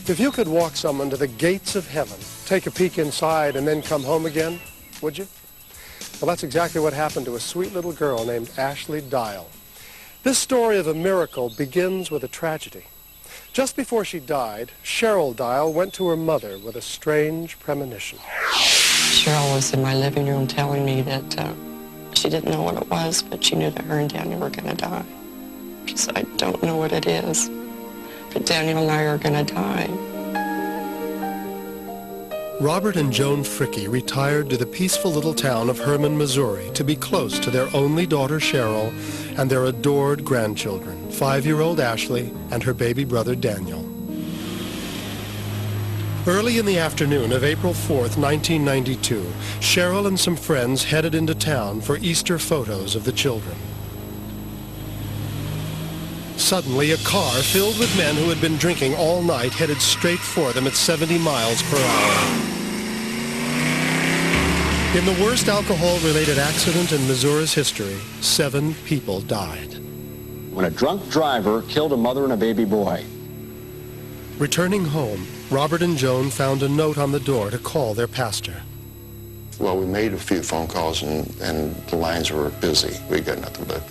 If you could walk someone to the gates of heaven, take a peek inside, and then come home again, would you? Well, that's exactly what happened to a sweet little girl named Ashley Dial. This story of a miracle begins with a tragedy. Just before she died, Cheryl Dial went to her mother with a strange premonition. Cheryl was in my living room telling me that she didn't know what it was, but she knew that her and Daniel were going to die. She said, I don't know what it is, but Daniel and I are going to die. Robert and Joan Fricke retired to the peaceful little town of Herman, Missouri, to be close to their only daughter, Cheryl, and their adored grandchildren, 5-year-old Ashley and her baby brother, Daniel. Early in the afternoon of April 4th, 1992, Cheryl and some friends headed into town for Easter photos of the children. Suddenly, a car filled with men who had been drinking all night headed straight for them at 70 miles per hour. In the worst alcohol-related accident in Missouri's history, 7 people died. When a drunk driver killed a mother and a baby boy. Returning home, Robert and Joan found a note on the door to call their pastor. Well, we made a few phone calls and the lines were busy. We got nothing but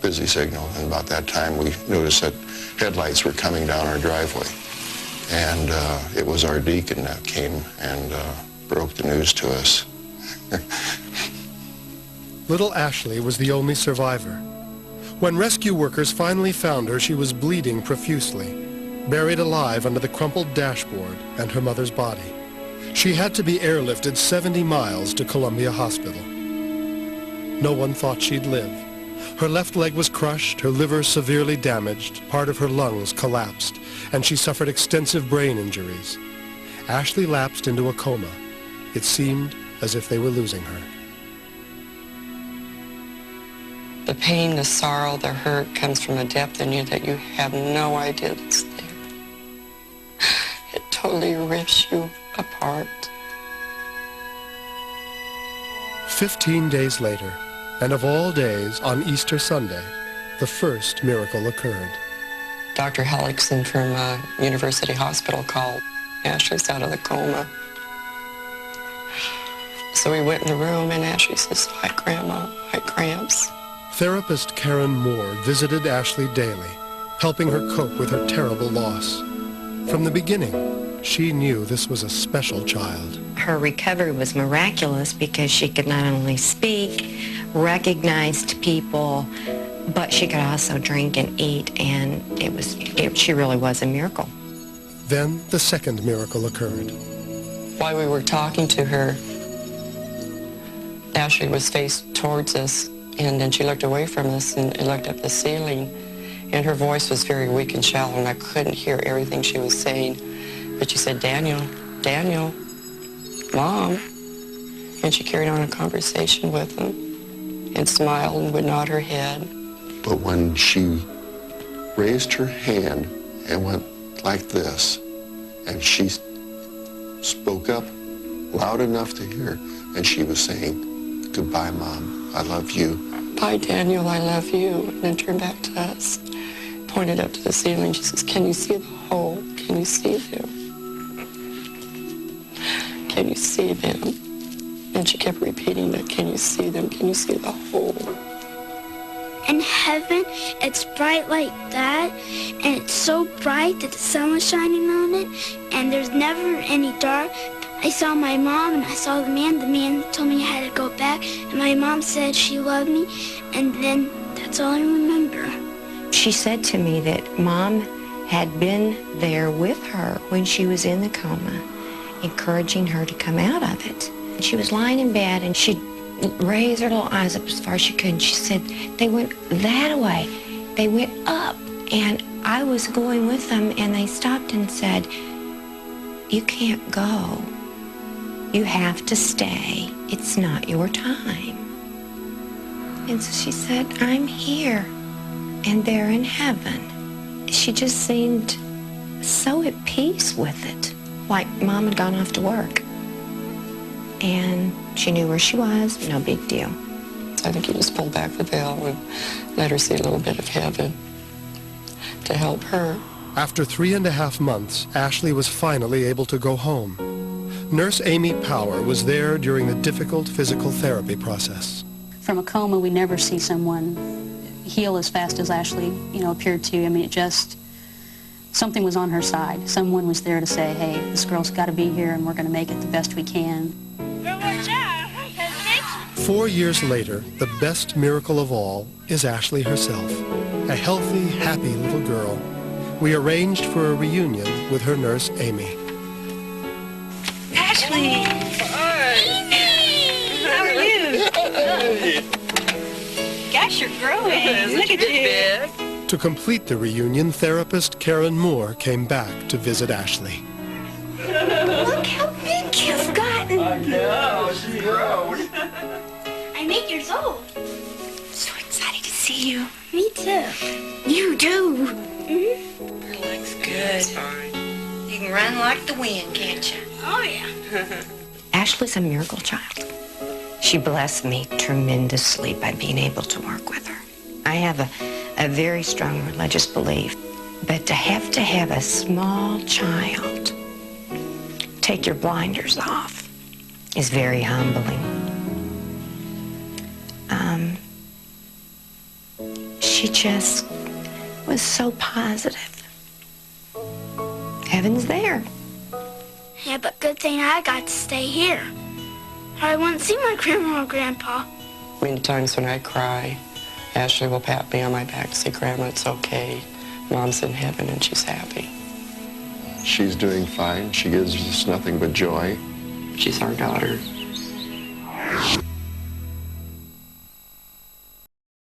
busy signal. And about that time, we noticed that headlights were coming down our driveway. And it was our deacon that came and broke the news to us. Little Ashley was the only survivor. When rescue workers finally found her, she was bleeding profusely, buried alive under the crumpled dashboard and her mother's body. She had to be airlifted 70 miles to Columbia Hospital. No one thought she'd live. Her left leg was crushed, her liver severely damaged, part of her lungs collapsed, and she suffered extensive brain injuries. Ashley lapsed into a coma. It seemed as if they were losing her. The pain, the sorrow, the hurt comes from a depth in you that you have no idea that's there. It totally rips you apart. 15 days later, and of all days, on Easter Sunday, the first miracle occurred. Dr. Hellickson from University Hospital called. Ashley's out of the coma. So we went in the room, and Ashley says, hi, Grandma, hi, Gramps. Therapist Karen Moore visited Ashley daily, helping her cope with her terrible loss. From the beginning, she knew this was a special child. Her recovery was miraculous because she could not only speak, recognize people, but she could also drink and eat, and she really was a miracle. Then the second miracle occurred. While we were talking to her, Ashley was faced towards us, and then she looked away from us and looked up the ceiling, and her voice was very weak and shallow, and I couldn't hear everything she was saying. But she said, Daniel, Daniel, Mom. And she carried on a conversation with him and smiled and would nod her head. But when she raised her hand and went like this, and she spoke up loud enough to hear, and she was saying, goodbye, Mom, I love you. Bye, Daniel, I love you. And then turned back to us, pointed up to the ceiling. She says, can you see the hole? Can you see them? Can you see them? And she kept repeating that, can you see them? Can you see the hole? In heaven, it's bright like that, and it's so bright that the sun was shining on it, and there's never any dark. I saw my mom, and I saw the man. The man told me I had to go back, and my mom said she loved me, and then that's all I remember. She said to me that Mom had been there with her when she was in the coma, encouraging her to come out of it. And she was lying in bed, and she'd raise her little eyes up as far as she could, and she said, they went that way. They went up, and I was going with them, and they stopped and said, you can't go. You have to stay. It's not your time. And so she said, I'm here, and they're in heaven. She just seemed so at peace with it, like Mom had gone off to work. And she knew where she was, no big deal. I think he just pulled back the veil and let her see a little bit of heaven to help her. After 3.5 months, Ashley was finally able to go home. Nurse Amy Power was there during the difficult physical therapy process. From a coma, we never see someone heal as fast as Ashley, appeared to. I mean, something was on her side. Someone was there to say, hey, this girl's got to be here and we're going to make it the best we can. 4 years later, the best miracle of all is Ashley herself, a healthy, happy little girl. We arranged for a reunion with her nurse, Amy. Ashley! How are you? Gosh, you're growing. Look at you. To complete the reunion, therapist Karen Moore came back to visit Ashley. Look how big you've gotten. I know, she's grown. I'm 8 years old. So excited to see you. Me too. You do. Looks good. You can run like the wind, can't you? Oh, yeah. Ashley's a miracle child. She blessed me tremendously by being able to work with her. I have a very strong religious belief, but to have a small child take your blinders off is very humbling. She just was so positive. Heaven's there. Yeah, but good thing I got to stay here. I wouldn't see my grandma or grandpa. Many times when I cry, Ashley will pat me on my back and say, Grandma, it's okay. Mom's in heaven and she's happy. She's doing fine. She gives us nothing but joy. She's our daughter.